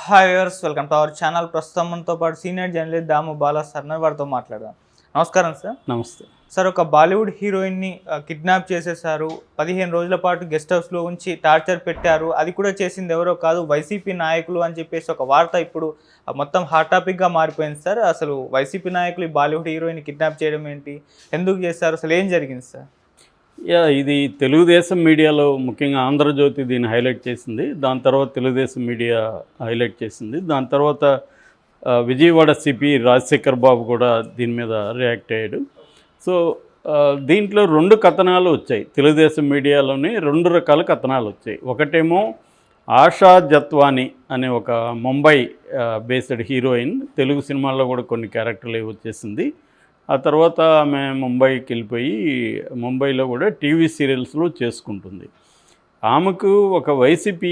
Hi viewers, welcome to our channel. ప్రస్తుతం మనతో పాటు సీనియర్ జర్నలిస్ట్ దాము బాలా సార్ వారితో మాట్లాడదాం. నమస్కారం సార్. నమస్తే సార్, ఒక బాలీవుడ్ హీరోయిన్ని కిడ్నాప్ చేసేసారు. 15 రోజుల పాటు గెస్ట్ హౌస్లో ఉంచి టార్చర్ పెట్టారు. అది కూడా చేసింది ఎవరో కాదు, వైసీపీ నాయకులు అని చెప్పేసి ఒక వార్త ఇప్పుడు మొత్తం హాట్ టాపిక్గా మారిపోయింది సార్. అసలు వైసీపీ నాయకులు ఈ బాలీవుడ్ హీరోయిన్ని కిడ్నాప్ చేయడం ఏంటి, ఎందుకు చేస్తారు, అసలు ఏం జరిగింది సార్? ఇది తెలుగుదేశం మీడియాలో ముఖ్యంగా ఆంధ్రజ్యోతి దీన్ని హైలైట్ చేసింది. దాని తర్వాత తెలుగుదేశం మీడియా హైలైట్ చేసింది. దాని తర్వాత విజయవాడ సిపి రాజశేఖర్ బాబు కూడా దీని మీద రియాక్ట్ అయ్యాడు. సో దీంట్లో 2 కథనాలు వచ్చాయి. తెలుగుదేశం మీడియాలోని 2 రకాల కథనాలు వచ్చాయి. ఒకటేమో ఆశా జత్వానీ అనే ఒక ముంబై బేస్డ్ హీరోయిన్, తెలుగు సినిమాల్లో కూడా కొన్ని క్యారెక్టర్లు వచ్చేసింది. ఆ తర్వాత ఆమె ముంబైకి వెళ్ళిపోయి ముంబైలో కూడా టీవీ సీరియల్స్లో చేసుకుంటుంది. ఆమెకు ఒక వైసీపీ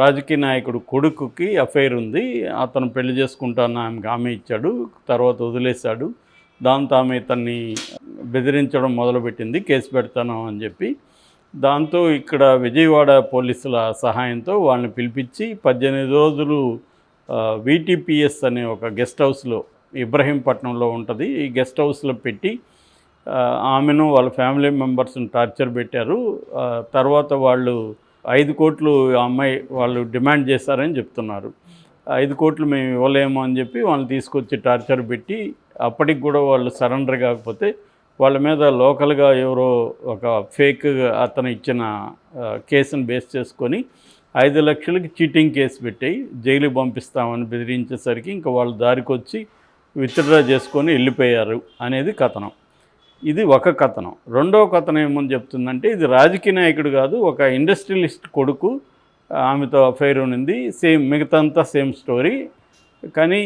రాజకీయ నాయకుడు కొడుకుకి అఫైర్ ఉంది. అతను పెళ్లి చేసుకుంటాను ఆమెకు హామీ ఇచ్చాడు, తర్వాత వదిలేశాడు. దాంతో ఆమె ఇతన్ని బెదిరించడం మొదలుపెట్టింది, కేసు పెడతాను అని చెప్పి. దాంతో ఇక్కడ విజయవాడ పోలీసుల సహాయంతో వాళ్ళని పిలిపించి 18 రోజులు VTPS అనే ఒక గెస్ట్ హౌస్లో, ఇబ్రహీంపట్నంలో ఉంటుంది, ఈ గెస్ట్ హౌస్లో పెట్టి ఆమెను వాళ్ళ ఫ్యామిలీ మెంబర్స్ని టార్చర్ పెట్టారు. తర్వాత వాళ్ళు 5 కోట్లు అమ్మాయి వాళ్ళు డిమాండ్ చేశారని చెప్తున్నారు. 5 కోట్లు మేము ఇవ్వలేము అని చెప్పి వాళ్ళని తీసుకొచ్చి టార్చర్ పెట్టి, అప్పటికి కూడా వాళ్ళు సరెండర్ కాకపోతే వాళ్ళ మీద లోకల్గా ఎవరో ఒక ఫేక్ అతను ఇచ్చిన కేసును బేస్ చేసుకొని 5 లక్షలకి చీటింగ్ కేసు పెట్టి జైలుకి పంపిస్తామని బెదిరించేసరికి ఇంకా వాళ్ళు దారికి వచ్చి విత్డ్రా చేసుకొని వెళ్ళిపోయారు అనేది కథనం. ఇది ఒక కథనం. రెండవ కథనం ఏమని చెప్తుందంటే, ఇది రాజకీయ నాయకుడు కాదు, ఒక ఇండస్ట్రియలిస్ట్ కొడుకు, ఆమెతో అఫైర్ ఉంది. మిగతా అంతా సేమ్ స్టోరీ, కానీ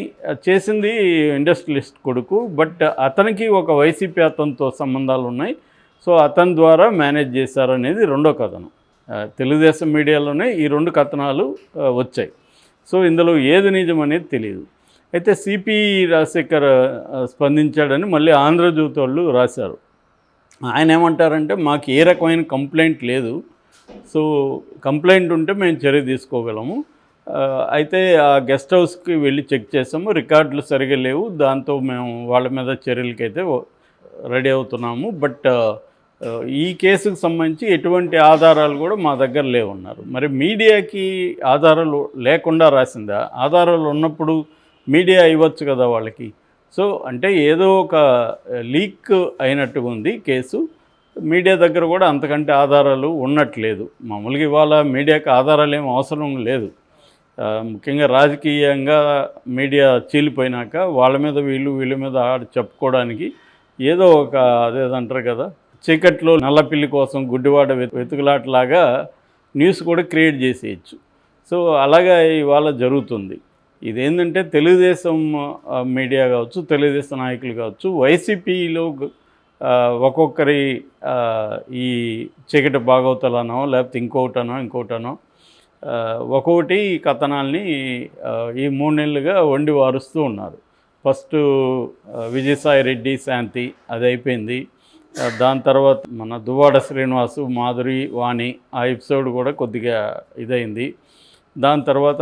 చేసింది ఇండస్ట్రియలిస్ట్ కొడుకు. బట్ అతనికి ఒక వైసీపీ అతనితో సంబంధాలు ఉన్నాయి. సో అతని ద్వారా మేనేజ్ చేశారు అనేది రెండో కథనం. తెలుగుదేశం మీడియాలోనే ఈ 2 కథనాలు వచ్చాయి. సో ఇందులో ఏది నిజం అనేది తెలియదు. అయితే సిపి రాజశేఖర్ స్పందించాడని మళ్ళీ ఆంధ్రజ్యోతి వాళ్ళు రాశారు. ఆయన ఏమంటారంటే, మాకు ఏ రకమైన కంప్లైంట్ లేదు, సో కంప్లైంట్ ఉంటే మేము చర్య తీసుకోగలము. అయితే ఆ గెస్ట్ హౌస్కి వెళ్ళి చెక్ చేసాము, రికార్డులు సరిగా లేవు, దాంతో మేము వాళ్ళ మీద చర్యలకైతే రెడీ అవుతున్నాము. బట్ ఈ కేసుకు సంబంధించి ఎటువంటి ఆధారాలు కూడా మా దగ్గర లేవన్నారు. మరి మీడియాకి ఆధారాలు లేకుండా రాసిందా? ఆధారాలు ఉన్నప్పుడు మీడియా ఇవ్వచ్చు కదా వాళ్ళకి. సో అంటే ఏదో ఒక లీక్ అయినట్టుగా ఉంది కేసు. మీడియా దగ్గర కూడా అంతకంటే ఆధారాలు ఉన్నట్లేదు. మామూలుగా ఇవాళ మీడియాకి ఆధారాలు ఏం అవసరం లేదు. ముఖ్యంగా రాజకీయంగా మీడియా చీలిపోయినాక వాళ్ళ మీద వీళ్ళ మీద చెప్పుకోవడానికి ఏదో ఒక అదేదంటారు కదా, చీకట్లో నల్లపిల్లి కోసం గుడ్డివాడ వెతుకులాటలాగా న్యూస్ కూడా క్రియేట్ చేసేయచ్చు. సో అలాగా ఇవాళ జరుగుతుంది. ఇదేంటంటే తెలుగుదేశం మీడియా కావచ్చు, తెలుగుదేశం నాయకులు కావచ్చు, వైసీపీలో ఒక్కొక్కరి ఈ చీకటి భాగవతాలనో లేకపోతే ఇంకోటనో ఒక్కొక్కటి కథనాల్ని ఈ 3 నెలలుగా వండి వారుస్తూ ఉన్నారు. ఫస్ట్ విజయసాయి రెడ్డి శాంతి అది అయిపోయింది. దాని తర్వాత మన దువ్వాడ శ్రీనివాసు, మాధురి, వాణి ఆ ఎపిసోడ్ కూడా కొద్దిగా ఇదైంది. దాని తర్వాత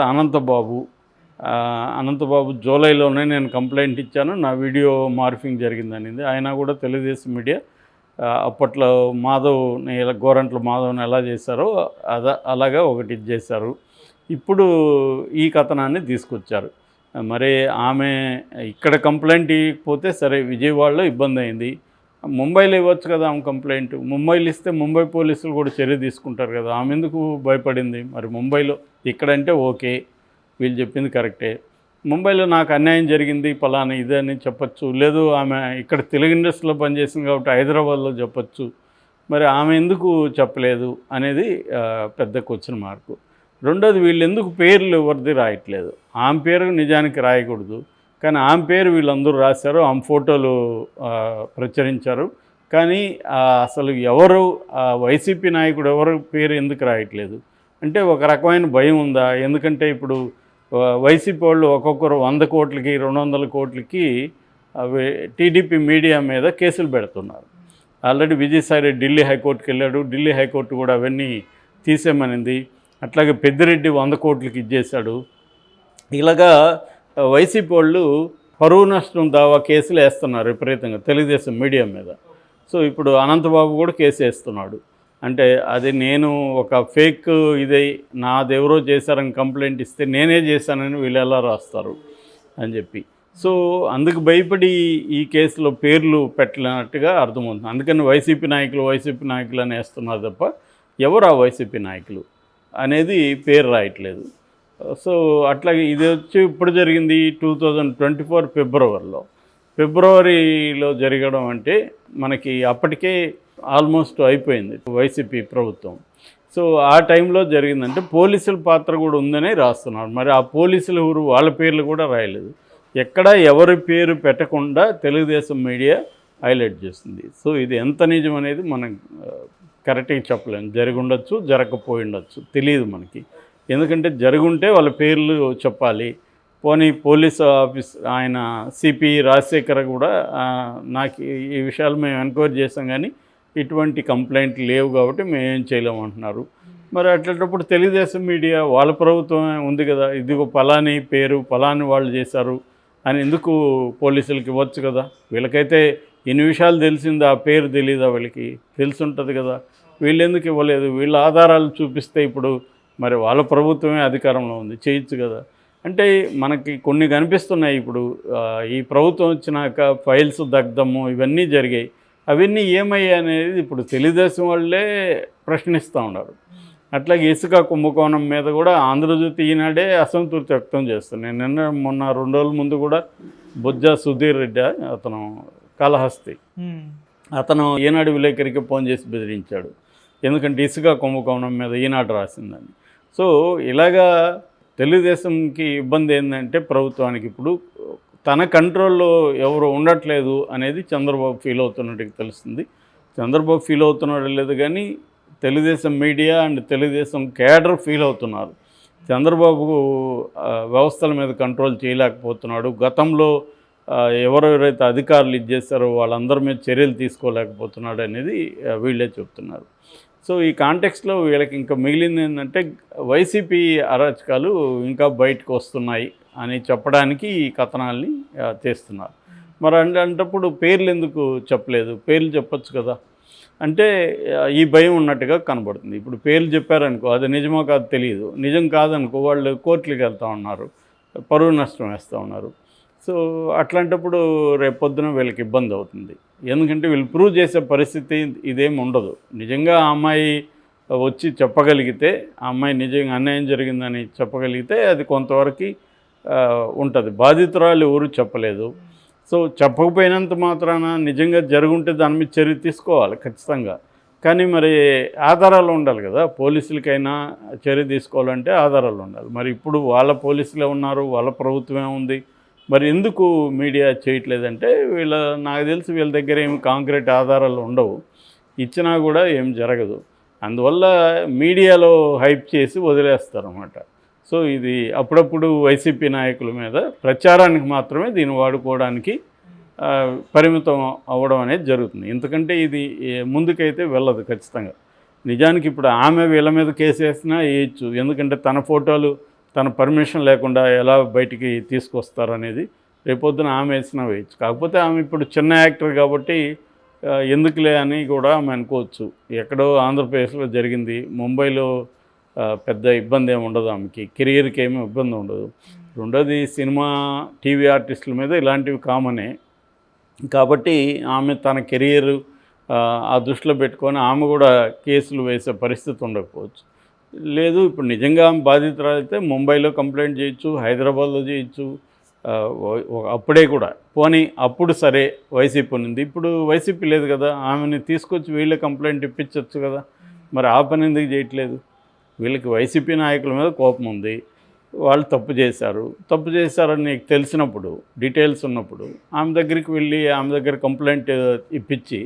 అనంతబాబు జూలైలోనే నేను కంప్లైంట్ ఇచ్చాను, నా వీడియో మార్ఫింగ్ జరిగిందనింది. అయినా కూడా తెలుగుదేశం మీడియా అప్పట్లో మాధవ్ని గోరంట్ల మాధవ్ని ఎలా చేశారో అలాగా ఒకటి చేశారు. ఇప్పుడు ఈ కథనాన్ని తీసుకొచ్చారు. మరి ఆమె ఇక్కడ కంప్లైంట్ ఇవ్వకపోతే సరే, విజయవాడలో ఇబ్బంది అయింది, ముంబైలో ఇవ్వచ్చు కదా ఆమె కంప్లైంట్. ముంబైలో ఇస్తే ముంబై పోలీసులు కూడా చర్య తీసుకుంటారు కదా, ఆమె ఎందుకు భయపడింది? మరి ముంబైలో ఇక్కడంటే ఓకే, వీళ్ళు చెప్పింది కరెక్టే, ముంబైలో నాకు అన్యాయం జరిగింది పలానా ఇదని చెప్పచ్చు. లేదు ఆమె ఇక్కడ తెలుగు ఇండస్ట్రీలో పనిచేసింది కాబట్టి హైదరాబాద్లో చెప్పచ్చు. మరి ఆమె ఎందుకు చెప్పలేదు అనేది పెద్ద క్వశ్చన్ మార్కు. రెండోది, వీళ్ళు ఎందుకు పేర్లు ఎవరిది రాయట్లేదు? ఆమె పేరు నిజానికి రాయకూడదు, కానీ ఆమె పేరు వీళ్ళందరూ రాశారు, ఆమె ఫోటోలు ప్రచురించారు. కానీ అసలు ఎవరు వైసీపీ నాయకుడు ఎవరు పేరు ఎందుకు రాయట్లేదు అంటే ఒక రకమైన భయం ఉందా? ఎందుకంటే ఇప్పుడు వైసీపీ వాళ్ళు ఒక్కొక్కరు 100 కోట్లకి 200 కోట్లకి టీడీపీ మీడియా మీద కేసులు పెడుతున్నారు. ఆల్రెడీ విజయసాయి రెడ్డి ఢిల్లీ హైకోర్టుకి వెళ్ళాడు, ఢిల్లీ హైకోర్టు కూడా అవన్నీ తీసేమనింది. అట్లాగే పెద్దిరెడ్డి 100 కోట్లకి ఇచ్చేశాడు. ఇలాగా వైసీపీ వాళ్ళు పరువు నష్టం దావా కేసులు వేస్తున్నారు విపరీతంగా తెలుగుదేశం మీడియా మీద. సో ఇప్పుడు అనంతబాబు కూడా కేసు వేస్తున్నాడు. అంటే అది నేను ఒక ఫేక్ ఇదై నాదెవరో చేశారని కంప్లైంట్ ఇస్తే నేనే చేశానని వీళ్ళు ఎలా రాస్తారు అని చెప్పి. సో అందుకు భయపడి ఈ కేసులో పేర్లు పెట్టినట్టుగా అర్థమవుతుంది. అందుకని వైసీపీ నాయకులు అని వేస్తున్నారు తప్ప ఎవరు ఆ వైసీపీ నాయకులు అనేది పేరు రాయట్లేదు. సో అట్లాగే ఇది వచ్చి ఇప్పుడు జరిగింది 2024 ఫిబ్రవరిలో జరగడం అంటే మనకి అప్పటికే ఆల్మోస్ట్ అయిపోయింది వైసీపీ ప్రభుత్వం. సో ఆ టైంలో జరిగిందంటే పోలీసుల పాత్ర కూడా ఉందనే రాస్తున్నారు. మరి ఆ పోలీసులు ఎవరు, వాళ్ళ పేర్లు కూడా రాయలేదు. ఎక్కడ ఎవరి పేరు పెట్టకుండా తెలుగుదేశం మీడియా హైలైట్ చేస్తుంది. సో ఇది ఎంత నిజం అనేది మనం కరెక్ట్గా చెప్పలేము. జరిగి ఉండొచ్చు, జరగకపోయి ఉండొచ్చు, తెలియదు మనకి. ఎందుకంటే జరుగుంటే వాళ్ళ పేర్లు చెప్పాలి. పోనీ పోలీస్ ఆఫీస్ ఆయన సిపి రాజశేఖర్ కూడా నాకు ఈ విషయాలు మేము ఎంక్వైరీ చేసాం కానీ ఇటువంటి కంప్లైంట్లు లేవు కాబట్టి మేము ఏం చేయలేము అంటున్నారు. మరి అట్లాంటప్పుడు తెలుగుదేశం మీడియా వాళ్ళ ప్రభుత్వమే ఉంది కదా, ఇదిగో పలాని పేరు పలాని వాళ్ళు చేశారు అని ఎందుకు పోలీసులకి ఇవ్వచ్చు కదా. వీళ్ళకైతే ఎన్ని విషయాలు తెలిసిందో ఆ పేరు తెలీదా, వీళ్ళకి తెలిసి ఉంటుంది కదా. వీళ్ళు ఎందుకు ఇవ్వలేదు? వీళ్ళ ఆధారాలు చూపిస్తే ఇప్పుడు మరి వాళ్ళ ప్రభుత్వమే అధికారంలో ఉంది, చేయొచ్చు కదా. అంటే మనకి కొన్ని కనిపిస్తున్నాయి. ఇప్పుడు ఈ ప్రభుత్వం వచ్చినాక ఫైల్స్ దగ్ధము ఇవన్నీ జరిగాయి. అవన్నీ ఏమయ్యాయి అనేది ఇప్పుడు తెలుగుదేశం వాళ్ళే ప్రశ్నిస్తూ ఉన్నారు. అట్లాగే ఇసుక కుంభకోణం మీద కూడా ఆంధ్రజ్యోతి ఈనాడే అసంతృప్తి వ్యక్తం చేస్తున్నాయి. మొన్న 2 రోజుల ముందు కూడా బొజ్జ సుధీర్ రెడ్డి అతను కాళహస్తి అతను ఈనాడు విలేకరికి ఫోన్ చేసి బెదిరించాడు. ఎందుకంటే ఇసుక కుంభకోణం మీద ఈనాడు రాసిందని. సో ఇలాగా తెలుగుదేశంకి ఇబ్బంది ఏంటంటే ప్రభుత్వానికి ఇప్పుడు తన కంట్రోల్లో ఎవరు ఉండట్లేదు అనేది చంద్రబాబు ఫీల్ అవుతున్నట్టుగా తెలుస్తుంది. చంద్రబాబు ఫీల్ అవుతున్నాడు లేదు కానీ Telugu Desam media and Telugu Desam cadre feel అవుతున్నారు. చంద్రబాబు వ్యవస్థల మీద కంట్రోల్ చేయలేకపోతున్నాడు. గతంలో ఎవరెవరైతే అధికారులు ఇచ్చేస్తారో వాళ్ళందరి మీద చర్యలు తీసుకోలేకపోతున్నాడు అనేది వీళ్ళే చెప్తున్నారు. సో ఈ కాంటెక్స్ట్లో వీళ్ళకి ఇంకా మిగిలింది ఏంటంటే వైసీపీ అరాచకాలు ఇంకా బయటకు వస్తున్నాయి అని చెప్పడానికి ఈ కథనాల్ని తీస్తున్నారు. మరి అంటప్పుడు పేర్లు ఎందుకు చెప్పలేదు? పేర్లు చెప్పొచ్చు కదా. అంటే ఈ భయం ఉన్నట్టుగా కనబడుతుంది. ఇప్పుడు పేర్లు చెప్పారనుకో అది నిజమో కాదు తెలియదు. నిజం కాదనుకో వాళ్ళు కోర్టులకు వెళ్తూ ఉన్నారు, పరువు నష్టం వేస్తూ ఉన్నారు. సో అట్లాంటప్పుడు రేపొద్దున వీళ్ళకి ఇబ్బంది అవుతుంది. ఎందుకంటే వీళ్ళు ప్రూవ్ చేసే పరిస్థితి ఇదేమి ఉండదు. నిజంగా ఆ అమ్మాయి వచ్చి చెప్పగలిగితే, ఆ అమ్మాయి నిజంగా అన్యాయం జరిగిందని చెప్పగలిగితే అది కొంతవరకు ఉంటుంది. బాధితురాలు ఎవరు చెప్పలేదు. సో చెప్పకపోయినంత మాత్రాన నిజంగా జరుగుంటే దాని మీద చర్య తీసుకోవాలి ఖచ్చితంగా. కానీ మరి ఆధారాలు ఉండాలి కదా. పోలీసులకైనా చర్య తీసుకోవాలంటే ఆధారాలు ఉండాలి. మరి ఇప్పుడు వాళ్ళ పోలీసులే ఉన్నారు, వాళ్ళ ప్రభుత్వమే ఉంది. మరి ఎందుకు మీడియా చేయట్లేదంటే నాకు తెలిసి వీళ్ళ దగ్గర ఏమి కాంక్రీట్ ఆధారాలు ఉండవు, ఇచ్చినా కూడా ఏం జరగదు. అందువల్ల మీడియాలో హైప్ చేసి వదిలేస్తారన్నమాట. సో ఇది అప్పుడప్పుడు వైసీపీ నాయకుల మీద ప్రచారానికి మాత్రమే దీన్ని వాడుకోవడానికి పరిమితం అవ్వడం అనేది జరుగుతుంది. ఎందుకంటే ఇది ముందుకైతే వెళ్ళదు ఖచ్చితంగా. నిజానికి ఇప్పుడు ఆమె వీళ్ళ మీద కేసు వేసినా వేయచ్చు. ఎందుకంటే తన ఫోటోలు తన పర్మిషన్ లేకుండా ఎలా బయటికి తీసుకొస్తారనేది రేపొద్దున ఆమె వేసినా వేయచ్చు. కాకపోతే ఆమె ఇప్పుడు చిన్న యాక్టర్ కాబట్టి ఎందుకులే అని కూడా ఆమె అనుకోవచ్చు. ఎక్కడో ఆంధ్రప్రదేశ్లో జరిగింది, ముంబైలో పెద్ద ఇబ్బంది ఏమి ఉండదు ఆమెకి, కెరియర్కి ఏమీ ఇబ్బంది ఉండదు. రెండోది సినిమా టీవీ ఆర్టిస్టుల మీద ఇలాంటివి కామనే కాబట్టి ఆమె తన కెరియర్ ఆ దృష్టిలో పెట్టుకొని ఆమె కూడా కేసులు వేసే పరిస్థితి ఉండకపోవచ్చు. లేదు ఇప్పుడు నిజంగా ఆమె బాధితురాలైతే ముంబైలో కంప్లైంట్ చేయొచ్చు, హైదరాబాద్లో చేయొచ్చు. అప్పుడే కూడా పోనీ అప్పుడు సరే వైసీపీ ఉంది, ఇప్పుడు వైసీపీ లేదు కదా, ఆమెని తీసుకొచ్చి వీళ్ళే కంప్లైంట్ ఇప్పించవచ్చు కదా. మరి ఆ పని ఎందుకు చేయట్లేదు? వీళ్ళకి వైసీపీ నాయకుల మీద కోపం ఉంది, వాళ్ళు తప్పు చేశారని నీకు తెలిసినప్పుడు, డీటెయిల్స్ ఉన్నప్పుడు ఆమె దగ్గరికి వెళ్ళి ఆమె దగ్గర కంప్లైంట్ ఇప్పించి